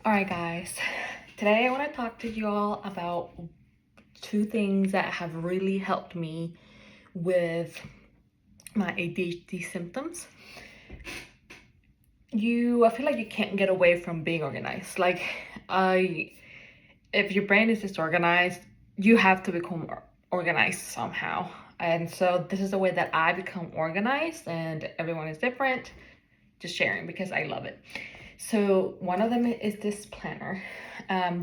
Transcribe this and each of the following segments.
Alright guys, today I want to talk to you all about two things that have really helped me with my ADHD symptoms. I feel like you can't get away from being organized. If your brain is disorganized, you have to become organized somehow. And so this is the way that I become organized, and everyone is different. Just sharing because I love it. So one of them is this planner.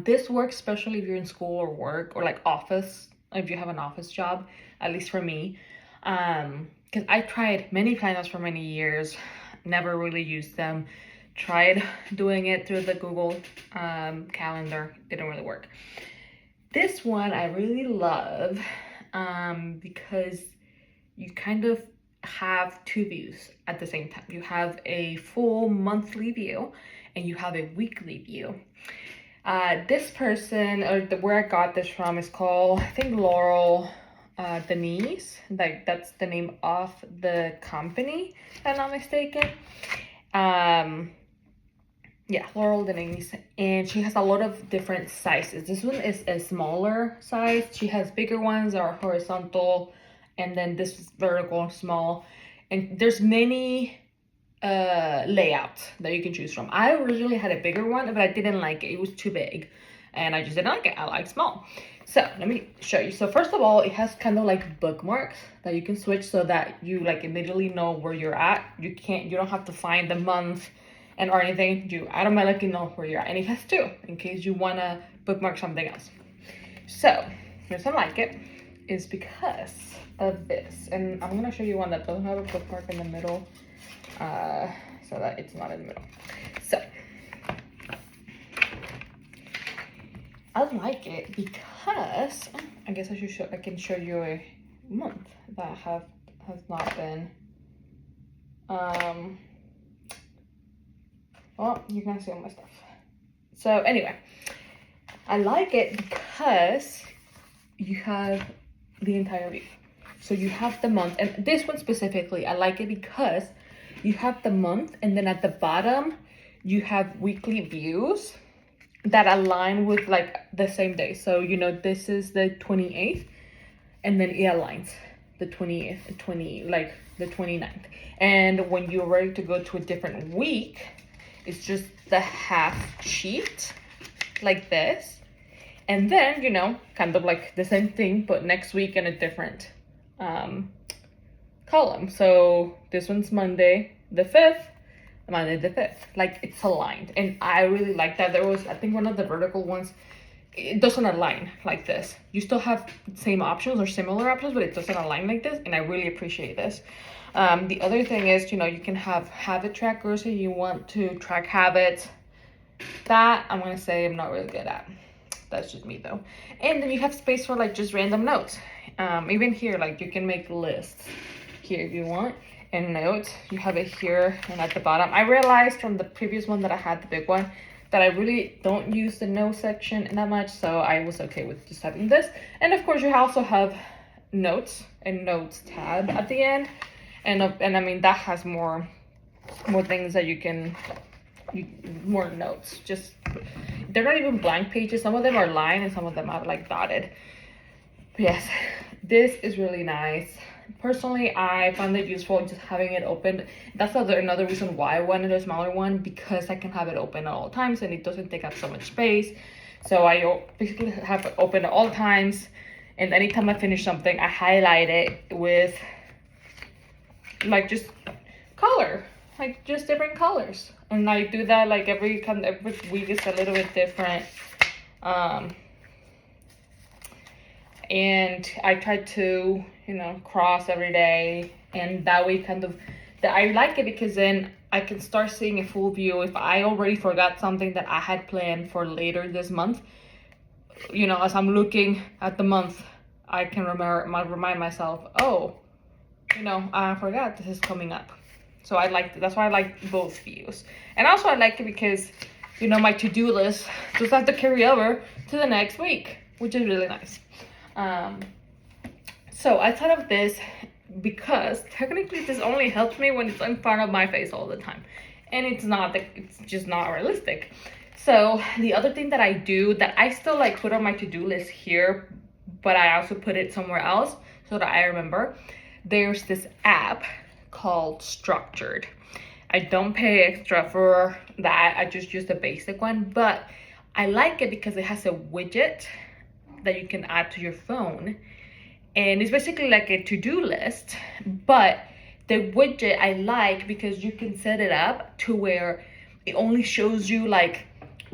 This works especially if you're in school or work or like office, if you have an office job, at least for me. Because I tried many planners for many years, never really used them. Tried doing it through the Google Calendar, didn't really work. This one I really love because you kind of have two views at the same time. You have a full monthly view and you have a weekly view. This person, or where I got this from, is called, I think, Laurel Denise. Like, that's the name of the company, if I'm not mistaken. Yeah, Laurel Denise, and she has a lot of different sizes. This one is a smaller size. She has bigger ones that are horizontal, and then this is vertical, small, and there's many layouts that you can choose from. I originally had a bigger one, but I didn't like it. It was too big, and I just didn't like it. I like small. So let me show you. So first of all, it has kind of like bookmarks that you can switch so that you like immediately know where you're at. You don't have to find the month and or anything. You automatically know where you're at. And it has two in case you want to bookmark something else. So the reason I like it is because of this. And I'm going to show you one that doesn't have a bookmark in the middle, so that it's not in the middle. So I like it because I guess I can show you a month that has not been well, you can see all my stuff. So anyway, I like it because you have the entire week. So you have the month, and this one specifically, I like it because you have the month, and then at the bottom, you have weekly views that align with like the same day. So, this is the 28th, and then it aligns the 20th, the 29th. And when you're ready to go to a different week, it's just the half sheet like this. And then, kind of like the same thing, but next week in a different column. So this one's Monday the 5th, Monday the 5th. Like, it's aligned. And I really like that. There was, I think, one of the vertical ones, it doesn't align like this. You still have same options or similar options, but it doesn't align like this. And I really appreciate this. The other thing is, you can have habit trackers if you want to track habits. That I'm going to say I'm not really good at. That's just me though. And then you have space for like just random notes. Even here, like you can make lists here if you want. And notes, you have it here and at the bottom. I realized from the previous one that I had, the big one, that I really don't use the notes section that much. So I was okay with just having this. And of course you also have notes and notes tab at the end. And I mean, that has more things that you can, more notes. Just, they're not even blank pages. Some of them are lined and some of them are like dotted. But yes, this is really nice. Personally, I found it useful just having it open. That's another reason why I wanted a smaller one, because I can have it open at all times and it doesn't take up so much space. So I basically have it open at all times, and anytime I finish something, I highlight it with like just color, like just different colors. And I do that like every week is a little bit different. And I try to, cross every day, and that way I like it because then I can start seeing a full view. If I already forgot something that I had planned for later this month, as I'm looking at the month, I can remind myself, oh, I forgot this is coming up. So that's why I like both views. And also I like it because, my to-do list just have to carry over to the next week, which is really nice. So I thought of this because technically this only helps me when it's in front of my face all the time. And it's just not realistic. So the other thing that I do that I still like put on my to-do list here, but I also put it somewhere else so that I remember. There's this app called Structured. I don't pay extra for that. I just use the basic one, but I like it because it has a widget that you can add to your phone. And it's basically like a to-do list, but the widget I like because you can set it up to where it only shows you like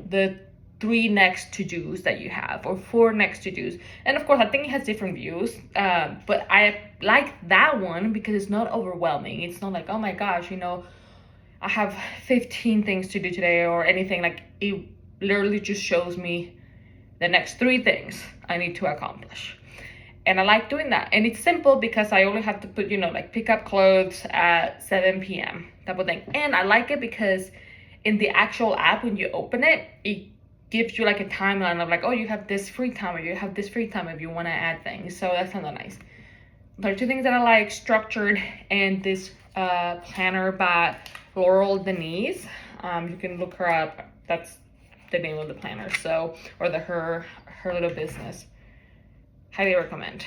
the 3 next to-dos that you have or 4 next to-dos. And of course, I think it has different views, but I like that one because it's not overwhelming. It's not like, oh my gosh, I have 15 things to do today or anything. Like, it literally just shows me the next 3 things I need to accomplish. And I like doing that. And it's simple because I only have to put, like pick up clothes at 7 p.m. type of thing. And I like it because in the actual app, when you open it, it gives you like a timeline of like, oh, you have this free time or you have this free time if you want to add things. So that's kind of nice. There are 2 things that I like, Structured and this planner by Laurel Denise. You can look her up. That's the name of the planner. So, or her little business. Highly recommend.